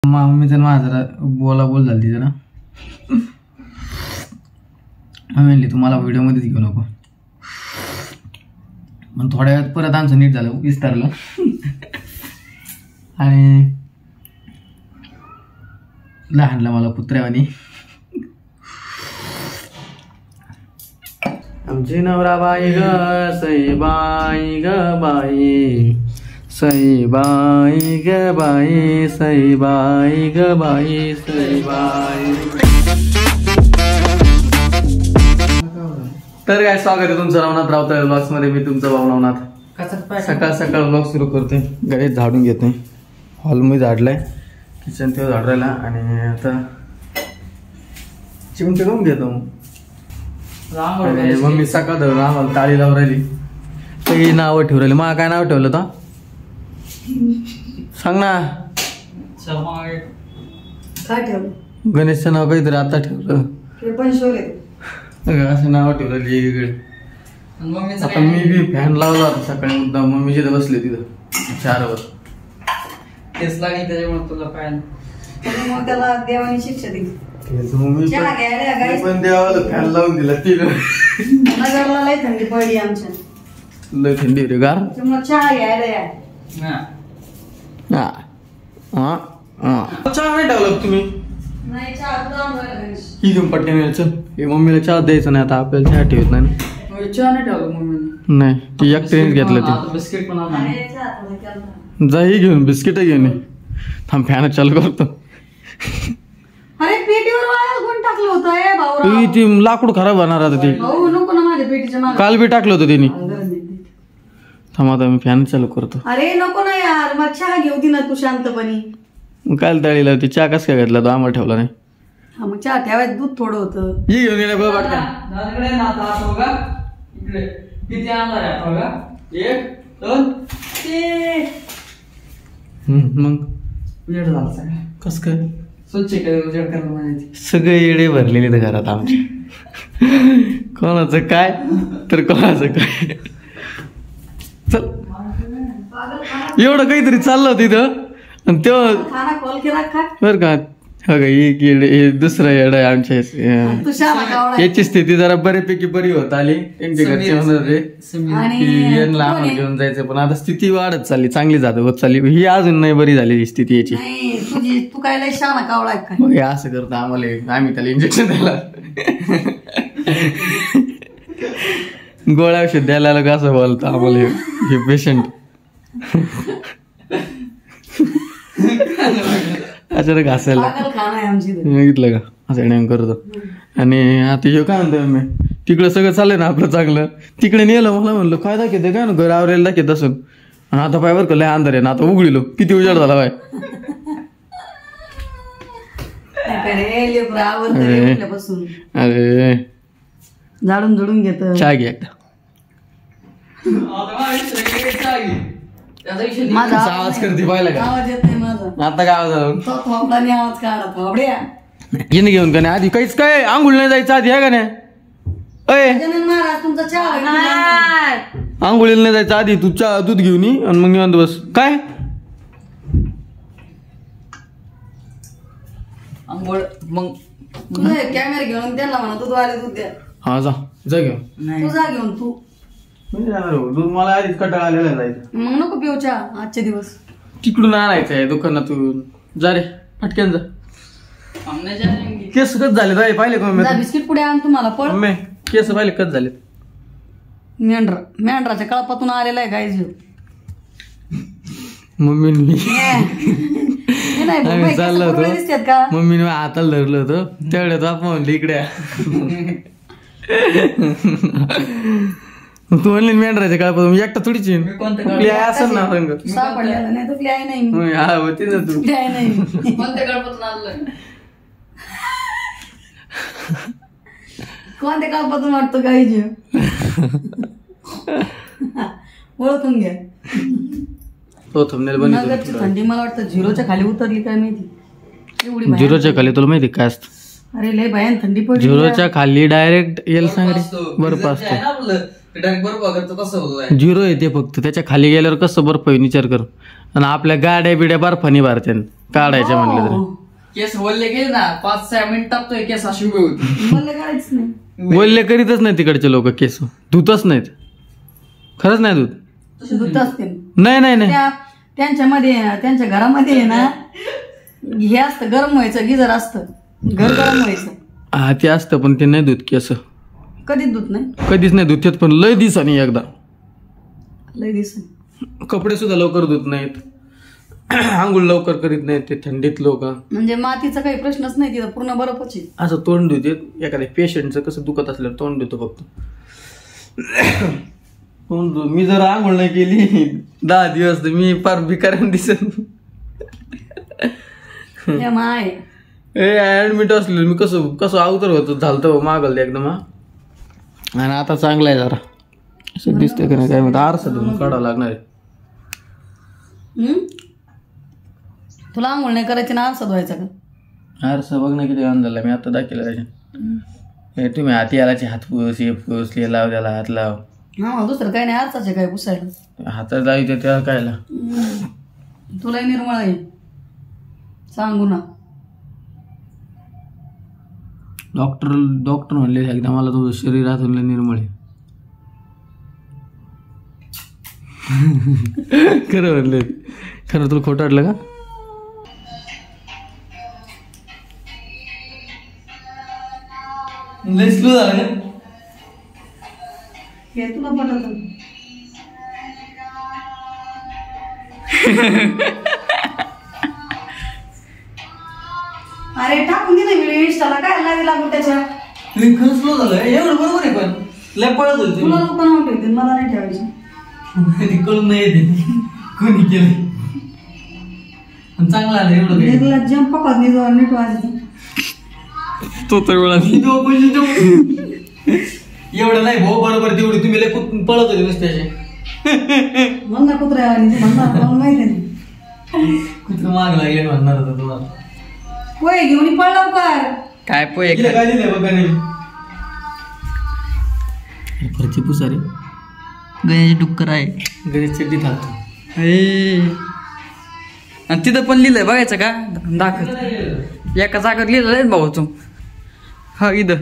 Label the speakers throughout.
Speaker 1: मम्मीचं माझं जरा बोल झाली जरा. म्हणली तुम्हाला व्हिडिओमध्येच घेऊ नको, पण थोड्या वेळात परत आमचं नीट झालं, विस्तारलं. आणि लहानला मला पुत्र्यावानी. आमची नवरा बाई ग सई बाई ग बाई, सई बाई ग बाई, सई बाई ग बाई, सई बाई. तर काय स्वागत आहे तुमचं नवनाथ रावतळे ब्लॉग्स मध्ये. मी तुमचा भाऊ नवनाथ. सकाळ सकाळ ब्लॉग सुरू करते. गाडीत झाडून घेते, हॉलमध्ये झाडलाय, किचन तेव्हा झाड राहिला. आणि आता चिमटे करून घेतो. मम्मी सकाळ धरून आम्हाला ताळी लावून राहिली, काही नावं ठेवू राहिली. मला काय नाव ठेवलं तर सांग ना.
Speaker 2: काय ठेवलं?
Speaker 1: गणेशचं नाव काहीतरी आता ठेवलं, असं नाव ठेवलं वेगवेगळे. आता मी बी फॅन लावला होता सकाळी मुद्दा, मम्मी जिथे बसले तिथं 4 वर.
Speaker 2: तेच लागेल त्याच्यामुळे तुला फॅन. मग त्याला देवानी शिक्षा दिली.
Speaker 1: पण देवाला फॅन लावून दिला तिला.
Speaker 2: नगरला लय थंडी पडली आमच्या.
Speaker 1: लय थंडी रे गार.
Speaker 2: चहा घ्यायला या.
Speaker 1: चहा नाही ठेवला तुम्ही?
Speaker 2: नाही चहा
Speaker 1: ही घेऊन पट्ट्याने. चल हे मम्मीला चहा द्यायचं नाही आता, आपल्याला चहा ठेवत नाही.
Speaker 2: चहा नाही ठेवलं मम्मीने.
Speaker 1: नाही ती एकट्यानेच घेतलं ते.
Speaker 2: बिस्किट पण
Speaker 1: जा ही घेऊन बिस्किट घेऊन ये. थांब फॅन चालू करतो.
Speaker 2: अरे पेटीवर वाया कोण टाकलं होतं ए भाऊ?
Speaker 1: ती लाकूड खराब होणार आता ती.
Speaker 2: भाऊ नको ना माझ्या पेटीच्या मागे.
Speaker 1: काल बी टाकलं होतं त्यांनी. थांब आता मी फॅन चालू करतो.
Speaker 2: अरे नको ना यार, मग चहा घेऊ दे ना तू शांतपणी.
Speaker 1: काल तळीला होती चहा कस काय घेतला तो, आम्हाला ठेवला नाही.
Speaker 2: हा मग चहा ठेवायचं, दूध थोडं होतं.
Speaker 1: ही घेऊन ये बघ वाटतं.
Speaker 2: किती आणणार आहे बघा? 1 2
Speaker 1: मग
Speaker 2: उजेड झाला सगळं.
Speaker 1: कस काय
Speaker 2: स्वच्छ केलं, उजेड करायला म्हणायची.
Speaker 1: सगळे येडे भरलेले घरात आमचे. कोणाचं काय तर कोणाचं काय. चल एवढं काहीतरी चाललं होतं इथं. आणि तेव्हा
Speaker 2: खाना खोल के रखा
Speaker 1: बर का, एक येड हे दुसरं येड आहे आमच्या. याची स्थिती जरा बऱ्यापैकी बरी होत आली. त्यांच्या घरचे म्हणत होते यांना आम्हाला घेऊन जायचं, पण आता स्थिती वाढत चालली, चांगली होत चालली. ही अजून नाही बरी झाली स्थिती याची.
Speaker 2: तू काय लय शाना कावळा काय?
Speaker 1: मग हे असं करतो आम्हाला, आम्ही त्याला इंजेक्शन द्यायला गोळ्या औषध द्यायला कसं बोलतो आम्हाला हे पेशंट. अचानक घासायला बघितलं का, असं नेम करतो. आणि आता हे काय म्हणतोय मी, तिकडं सगळं चाललंय ना आपलं चांगलं, तिकडे नेलं. मला म्हणलं काय दाखवते काय ना, घर आवरायला दाखवत असून. आणि आता पाय बरं का लय अंधार आहे ना, आता उघडलो किती उजाड झाला बाय. अरे
Speaker 2: झाडून झुडून घेत.
Speaker 1: चहा घे एकदा. आवाज करते पाहिला का?
Speaker 2: आवाज येत नाही माझा.
Speaker 1: आता काय आवाज
Speaker 2: आवाज काढा थोड्या.
Speaker 1: येणे घेऊन का नाही आधी काहीच काय आंघोळ नाही जायचं आधी आहे का नाही?
Speaker 2: महाराज तुमचा चहा
Speaker 1: आंघोळीला नाही जायचं आधी, तू चहा दूध घेऊन ये आणि मग निवांत बस. काय
Speaker 2: आंघोळ मग कॅमेरा घेऊन त्यांना म्हणा दूध आले दूध द्या.
Speaker 1: हा जा घेऊन.
Speaker 2: तू जा घेऊन. तू
Speaker 1: दूध मला आधीच कटाळा आलेला जायचं.
Speaker 2: मग नको पिऊ चहा आजचे दिवस.
Speaker 1: तिकडून आणायचं आहे दुकानातून. जा रे पटक्यान जा. केस कच झाले जाय पाहिले का?
Speaker 2: बिस्किट पुढे आण तुम्हाला पण.
Speaker 1: केस पाहिले कच झाले.
Speaker 2: मेंढराच्या कळपातून आलेला आहे काय जीव.
Speaker 1: मम्मीने चाललं होतं, मम्मीने हाताला धरलं होतं तेवढ्यात आपण म्हणलं इकडे. तू म्हणली मेंढराच्या काळपासून एकटा थोडीची असं ना रंग
Speaker 2: नाही तुकली आहे नाही.
Speaker 1: हा होती ना तू.
Speaker 2: कोणत्या काळपातून आणलं? कोणत्या काळपातून वाटतो काही जीव. ओळखून घ्या.
Speaker 1: तो थंबनेल बनवतो.
Speaker 2: थंडी मला वाटतं 0च्या खाली उतरली काय माहिती.
Speaker 1: 0च्या खाली तुला माहिती काय असतं?
Speaker 2: अरे लय भयान थंडी पडली.
Speaker 1: 0च्या खाली डायरेक्ट येल सांग रे बर्फ असतो. झिरो येते फक्त, त्याच्या खाली गेल्यावर कसं बर्फ विचार कर. आणि आपल्या गाड्या बिड्या बर्फानी भरते, काढायचे म्हणलं तरी.
Speaker 2: केस वल्ले गेले ना 5-6 मिनिटात तो केस अशी उभे होते. वल्ले काढायच नाही.
Speaker 1: वल्ले करीतच नाही तिकडचे लोक केस, धुतच नाहीत. खरंच नाही धुत.
Speaker 2: धुत असतील.
Speaker 1: नाही नाही नाही
Speaker 2: त्यांच्यामध्ये त्यांच्या घरामध्ये आहे ना हे असतं, गरम व्हायचं गिजर असतं, घर गरम व्हायचं.
Speaker 1: हा ते असतं पण ते नाही धुत केस.
Speaker 2: कधीच धुत नाही.
Speaker 1: कधीच नाही धुत पण लय दिवसांनी एकदा.
Speaker 2: लय दिवस.
Speaker 1: कपडे सुद्धा लवकर धुत नाहीत, आंघोळ लवकर करीत नाहीत ते थंडीत लोक.
Speaker 2: म्हणजे मातीचा काही प्रश्नच नाही तिथं, पूर्ण बर्फच आहे.
Speaker 1: असं तोंड धुते. एखाद्या पेशंटचं कसं दुखत असल्यावर तोंड धुतो फक्त. मी जर आंघोळ नाही केली 10 दिवस तर मी फार भिकाऱ्यानं दिसत. ऍडमिट असलेलं मी कसं कसं अवतर होतो झालतं मागल एकदम. आणि आता चांगलं आहे जरा, असं दिसतंय का नाही काय म्हणतात. आरसा धुवून काढावं लागणार आहे.
Speaker 2: तुला आंघोळ नाही करायची ना आरसा धुवायचा का?
Speaker 1: आरसा बघ ना किती अंदाजला मी आता दाखवलं त्याच्यात. तुम्ही हाती आलाचे हात पुस हे पुस हे लाव त्याला हात लाव.
Speaker 2: हा दुसरं काही नाही, आरसाचे काय पुसायला
Speaker 1: हातात लावायचे त्या कायला.
Speaker 2: तुला निर्मळ आहे सांगू ना.
Speaker 1: डॉक्टर म्हणले एकदा मला तुझं शरीर आतून निर्मळ आहे. खरं म्हणले. खरं तुला खोटं वाटलं का? लय स्लो झालं का?
Speaker 2: हे तुला पटत. अरे टाकून दे ना व्हिडिओ इंस्टाला, काय लावी लागू त्याच्या.
Speaker 1: खरं स्लो झालं एवढं बरोबर आहे पण लय पळत होते.
Speaker 2: तुला लोक नाव ठेवतील, मला नाही ठेवायची.
Speaker 1: कळून नाही येते कोणी केलं. चांगलं आलं एवढं
Speaker 2: जंप पकड नीट वाजायचं.
Speaker 1: तो तर वेळा एवढं नाही भाऊ बरोबर तेवढी तुम्ही लय पळत होते नुसत्याचे.
Speaker 2: म्हणणार कुत्रा म्हणणार माहिती नाही.
Speaker 1: कुत्र माग लागले म्हणणार होता तुम्हाला.
Speaker 2: पोहे घेऊन पळ लवकर.
Speaker 1: काय पोहे काय दिले बघा नाही. फरची पुसारे
Speaker 2: गणेश डुक्कर आहे.
Speaker 1: गणेश चड्डी थाकतो.
Speaker 2: आणि तिथं पण लिहिलंय बघायचं का? दाखव. एका जागेवर लिहिलं भाऊ तू. हा इथं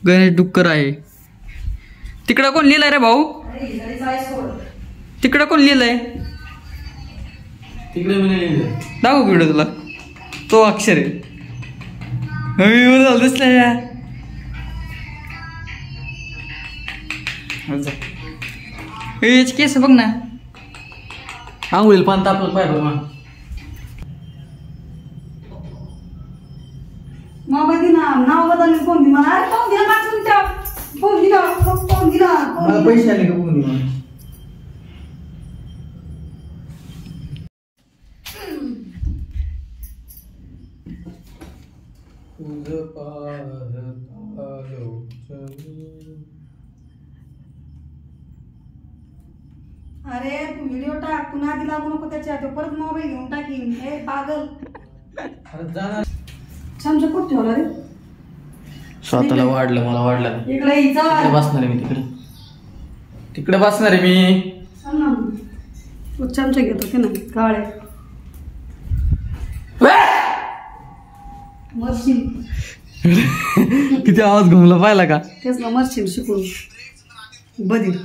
Speaker 2: गणेश डुक्कर आहे. तिकडं कोण लिहिलंय रे भाऊ? तिकडं कोण लिहिलंय?
Speaker 1: तिकडे मी नाही लिहिलं.
Speaker 2: दाखव व्हिडिओ तुला. तो अक्षर आहे. दिसलाय याची केस बघ ना.
Speaker 1: आंघोळीला पान तापलं पाहिजे मग.
Speaker 2: मोबाईल दिना नाव बदलले फोन दि मला. अरे फोन दिला 5 मिनिटं. फोन दिला फोन दिला.
Speaker 1: मला पैसे आले का फोन दिला.
Speaker 2: अरे तू व्हिडिओ टाक, तू नादी लागू नको त्याच्या. तो परत मोबाईल घेऊन टाकीन. हे पागल. चमचा कुठं ठेवला रे?
Speaker 1: स्वतःला वाढलं मला वाढलं.
Speaker 2: इकडे
Speaker 1: बसणार आहे मी तिकडे. तिकडे बसणार आहे मी.
Speaker 2: तू चमचा घेत होते ना काळे. मरशील.
Speaker 1: किती आवाज घुमला पाहिला का?
Speaker 2: तेच ना मरशील शिकून. बधीर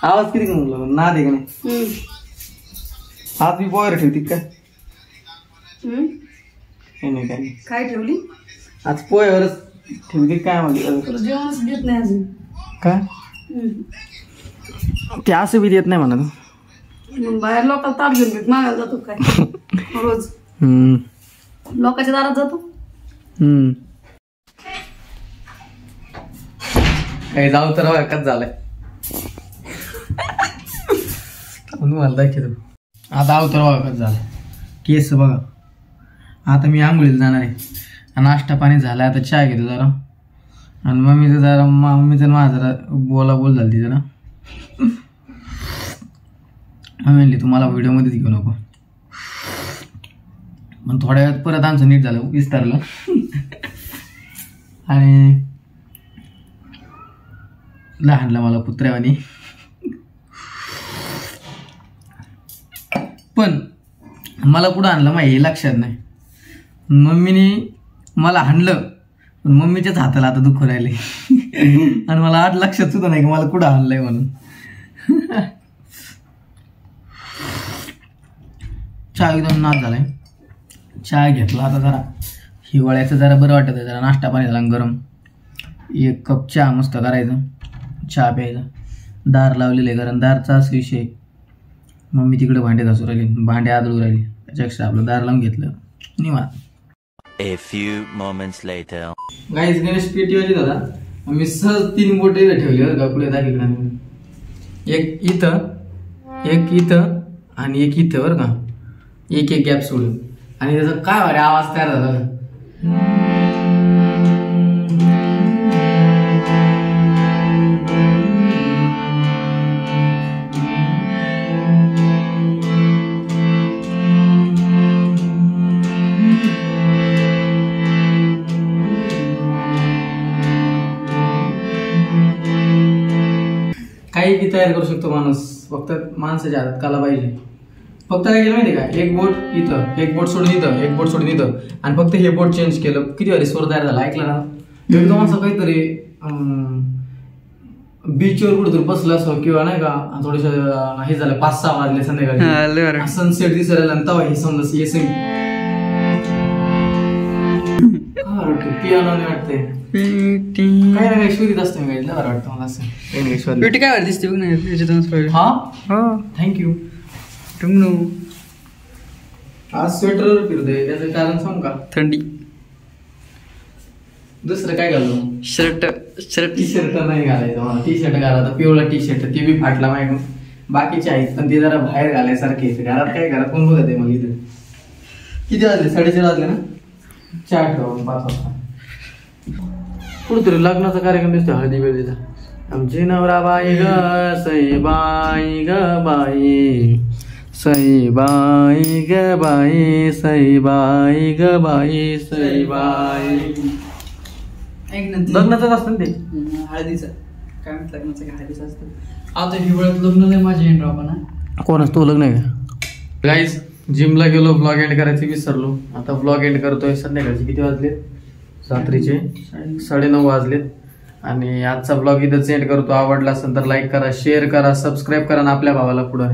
Speaker 1: आवाज किती घुमला नाद आहे का नाही? हात मी पोहायला ठेवती काय? नाही काय
Speaker 2: काय ठेवली?
Speaker 1: आज पोह्यावरच ठेवते काय म्हणते.
Speaker 2: जेवणच देत नाही अजून.
Speaker 1: काय ते असं बी देत नाही म्हणा तू.
Speaker 2: मग बाहेर लोकांना ताट घेऊन भीक मागायला जातो काय रोज? लोकांच्या दारात जातो.
Speaker 1: काही जाऊ तर कच झालंय. मला दाखवतो आता अवतर बघा कच झालं. केस बघा. आता मी आंघोळीला जाणार आहे. नाश्ता पाणी झाला. आता चहा घेतो जरा. आणि मम्मीचं जरा मम्मीचं माझं जरा बोल झाली जरा. मम्मी म्हणली तुम्हाला व्हिडिओमध्येच घेऊ नको. मग थोड्या वेळात परत आमचं नीट झालं विस्तारलं. आणि लहानला मला कुत्र्यावानी पण मला कुठं आणलं माहिती लक्षात नाही. मम्मीने मला हाणलं पण मम्मीच्याच हाताला आता दुःख राहिले आणि मला आज लक्षात सुद्धा नाही की मला कुठं आणलंय म्हणून. चहा एकदम नाद झालाय. चहा घेतला आता जरा हिवाळ्याचं जरा बरं वाटत आहे. जरा नाश्ता पाणी झाला गरम. 1 कप चहा मस्त करायचं. चहा प्यायचा. दार लावलेलं आहे कारण दारचाच विषय. मम्मी तिकडे भांडे घासू राहिली, भांडे आदळू राहिली. त्याच्यापेक्षा आपलं दार लावून घेतलं निवांत.
Speaker 3: A few moments later.
Speaker 1: गाईस गणेश पेटी वाली दादा मी सहज 3 बोट इथं ठेवली बरं का पुढे दाखवली. एक इथं आणि एक इथं बरं का. एक गॅप सोडून आणि त्याचा काय वारे आवाज तयार झाला. काही बी तयार करू शकतो माणूस, फक्त माणसाच्या हातात कला पाहिजे. फक्त काय केलं माहिती का, एक बोट इथं, एक बोट सोडून इथं, एक बोट सोडून इथं आणि फक्त हे बोट चेंज केलं. किती वारी स्वर तयार झाला ऐकलं ना. एकदम असं काहीतरी बीचवर कुठेतरी बसलं असं किंवा नाही का थोडस हे झालं 5-6 वाजले संध्याकाळी सनसेट दिसायला तेव्हा हे समजा हे संगीत पियानो वाटतंय काय ना काही शोधित असतं. मी बरं वाटतं मला असं
Speaker 2: पेटी काय वाटत दिसते बघ ना.
Speaker 1: हा थँक्यू. आज स्वेटरवर फिरतोय त्याचं कारण सांग का.
Speaker 2: थंडी.
Speaker 1: दुसरं काय घालू.
Speaker 2: शर्ट
Speaker 1: टी शर्ट नाही घालायचं मला. टी शर्ट घाला तर पिवळा टी शर्ट ते बी फाटला माहिती. बाकीचे आहेत पण ते जरा बाहेर घालायसारखे. घरात काय घरात कोण बघत आहे मग. इथं किती वाजले 4:30 वाजले ना. 4 5 वाजता कुठतरी लग्नाचा कार्यक्रम दिसतो. हळदी बिळदीचा. आमची नवरा बाई ग सई बाई ग बाई सई बाई ग बाई सई बाई ग बाई सई बाई. लग्नाचंच असतं ना ते.
Speaker 2: हळदीचं काय म्हणतात लग्नाचं काय हळदीचं असतं. आता हिवाळ्यात लग्न नाही माझ्या एंड आपण.
Speaker 1: कोणाच तो लग्न आहे का. गाईज जिमला गेलो, ब्लॉग एंड करायचं विसरलो. आता ब्लॉग एंड करतोय. संध्याकाळचे किती वाजले. रात्रीचे 9:30 वाजलेत. आणि आजचा ब्लॉग इथंच एंड करतो. आवडला असेल तर लाईक करा, शेअर करा, सबस्क्राईब करा आणि आपल्या भावाला पुढे